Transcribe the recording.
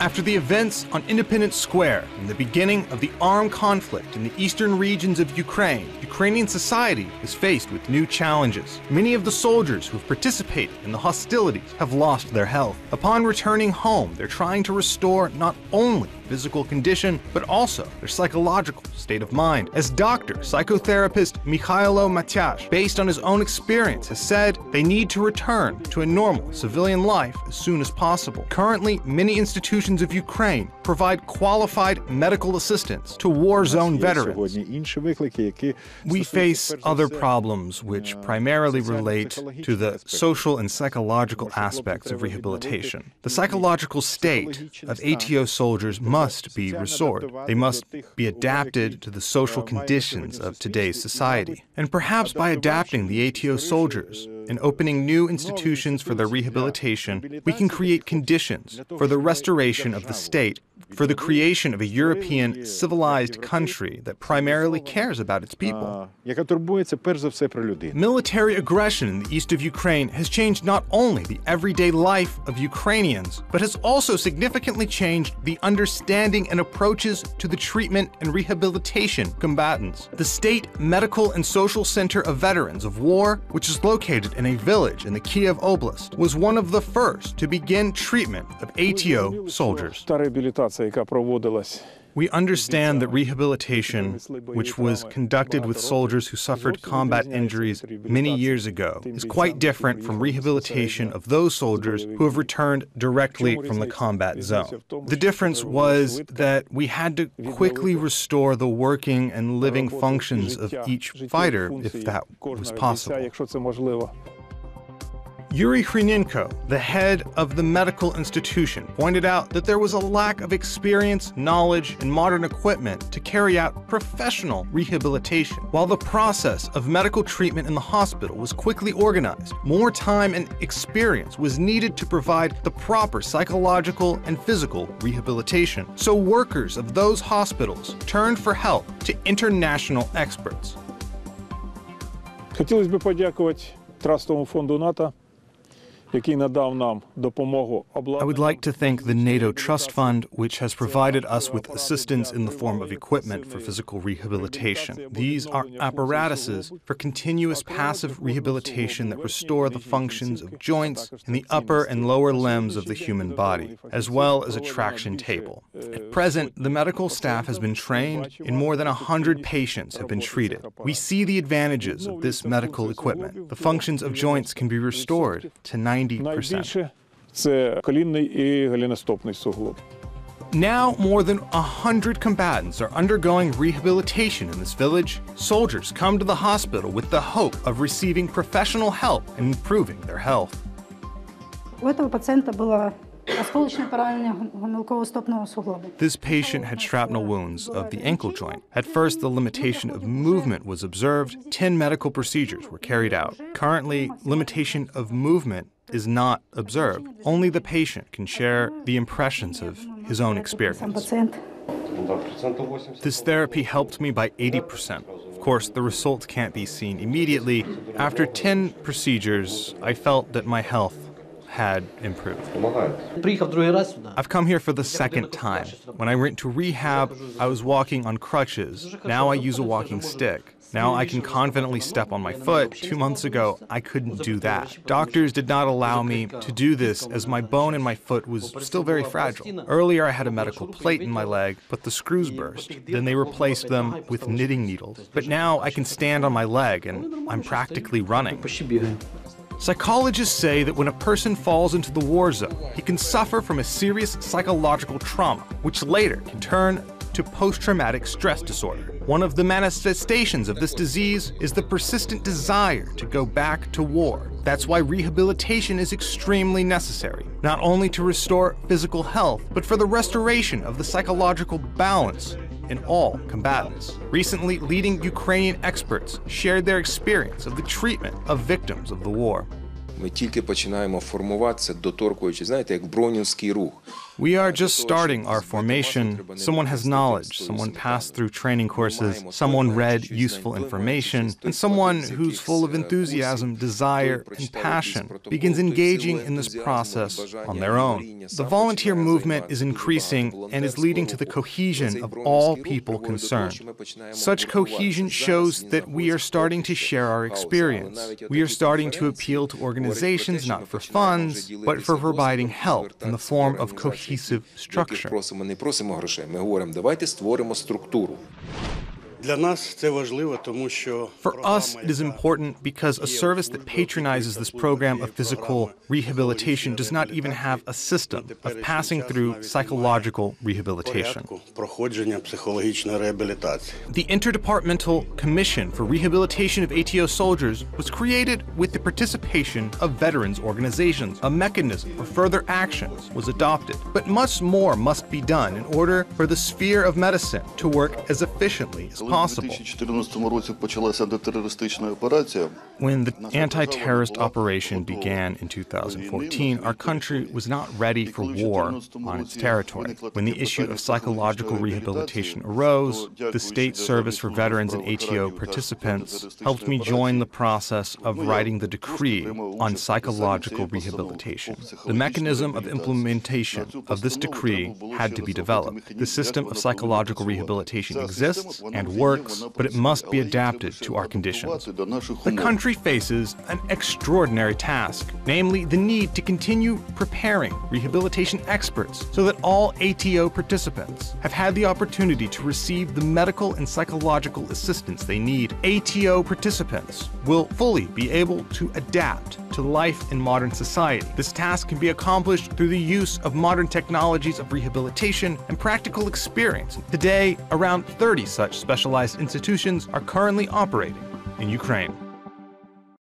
After the events on Independence Square and the beginning of the armed conflict in the eastern regions of Ukraine, Ukrainian society is faced with new challenges. Many of the soldiers who have participated in the hostilities have lost their health. Upon returning home, they're trying to restore not only physical condition, but also their psychological state of mind. As doctor, psychotherapist Mikhailo Matyash, based on his own experience, has said they need to return to a normal civilian life as soon as possible. Currently, many institutions of Ukraine provide qualified medical assistance to war-zone veterans. We face other problems which primarily relate to the social and psychological aspects of rehabilitation. The psychological state of ATO soldiers must be restored. They must be adapted to the social conditions of today's society. And perhaps by adapting the ATO soldiers and opening new institutions for their rehabilitation, we can create conditions for the restoration of the state, for the creation of a European civilized country that primarily cares about its people. Military aggression in the east of Ukraine has changed not only the everyday life of Ukrainians, but has also significantly changed the understanding and approaches to the treatment and rehabilitation of combatants. The State Medical and Social Center of Veterans of War, which is located in a village in the Kiev Oblast, was one of the first to begin treatment of ATO soldiers. We understand that rehabilitation, which was conducted with soldiers who suffered combat injuries many years ago, is quite different from rehabilitation of those soldiers who have returned directly from the combat zone. The difference was that we had to quickly restore the working and living functions of each fighter, if that was possible. Yuri Hrinenko, the head of the medical institution, pointed out that there was a lack of experience, knowledge, and modern equipment to carry out professional rehabilitation. While the process of medical treatment in the hospital was quickly organized, more time and experience was needed to provide the proper psychological and physical rehabilitation. So workers of those hospitals turned for help to international experts. Хотілося б подякувати Трастовому фонду НАТО, який надав нам допомогу. I would like to thank the NATO Trust Fund, which has provided us with assistance in the form of equipment for physical rehabilitation. These are apparatuses for continuous passive rehabilitation that restore the functions of joints in the upper and lower limbs of the human body, as well as a traction table. At present, the medical staff has been trained, and more than 100 patients have been treated. We see the advantages of this medical equipment. The functions of joints can be restored to 90%. Now, more than 100 combatants are undergoing rehabilitation in this village. Soldiers come to the hospital with the hope of receiving professional help and improving their health. This patient had shrapnel wounds of the ankle joint. At first, the limitation of movement was observed. 10 medical procedures were carried out. Currently, limitation of movement is not observed. Only the patient can share the impressions of his own experience. This therapy helped me by 80%. Of course, the results can't be seen immediately. After 10 procedures, I felt that my health had improved. I've come here for the second time. When I went to rehab, I was walking on crutches. Now I use a walking stick. Now I can confidently step on my foot. 2 months ago, I couldn't do that. Doctors did not allow me to do this as my bone in my foot was still very fragile. Earlier, I had a medical plate in my leg, but the screws burst. Then they replaced them with knitting needles. But now I can stand on my leg and I'm practically running. Psychologists say that when a person falls into the war zone, he can suffer from a serious psychological trauma, which later can turn to post-traumatic stress disorder. One of the manifestations of this disease is the persistent desire to go back to war. That's why rehabilitation is extremely necessary, not only to restore physical health, but for the restoration of the psychological balance in all combatants. Recently, leading Ukrainian experts shared their experience of the treatment of victims of the war. Ми тільки починаємо формуватися, доторкуючи, знаєте, як броунівський рух. We are just starting our formation. Someone has knowledge, someone passed through training courses, someone read useful information, and someone who's full of enthusiasm, desire, and passion begins engaging in this process on their own. The volunteer movement is increasing and is leading to the cohesion of all people concerned. Such cohesion shows that we are starting to share our experience. We are starting to appeal to organizations not for funds, but for providing help in the form of cohesive structure. For us, it is important because a service that patronizes this program of physical rehabilitation does not even have a system of passing through psychological rehabilitation. The Interdepartmental Commission for Rehabilitation of ATO Soldiers was created with the participation of veterans organizations. A mechanism for further actions was adopted, but much more must be done in order for the sphere of medicine to work as efficiently as possible. When the anti-terrorist operation began in 2014, our country was not ready for war on its territory. When the issue of psychological rehabilitation arose, the State Service for Veterans and ATO participants helped me join the process of writing the decree on psychological rehabilitation. The mechanism of implementation of this decree had to be developed. The system of psychological rehabilitation exists and works, but it must be adapted to our conditions. The country faces an extraordinary task, namely the need to continue preparing rehabilitation experts so that all ATO participants have had the opportunity to receive the medical and psychological assistance they need. ATO participants will fully be able to adapt to life in modern society. This task can be accomplished through the use of modern technologies of rehabilitation and practical experience. Today, around 30 such specialized institutions are currently operating in Ukraine.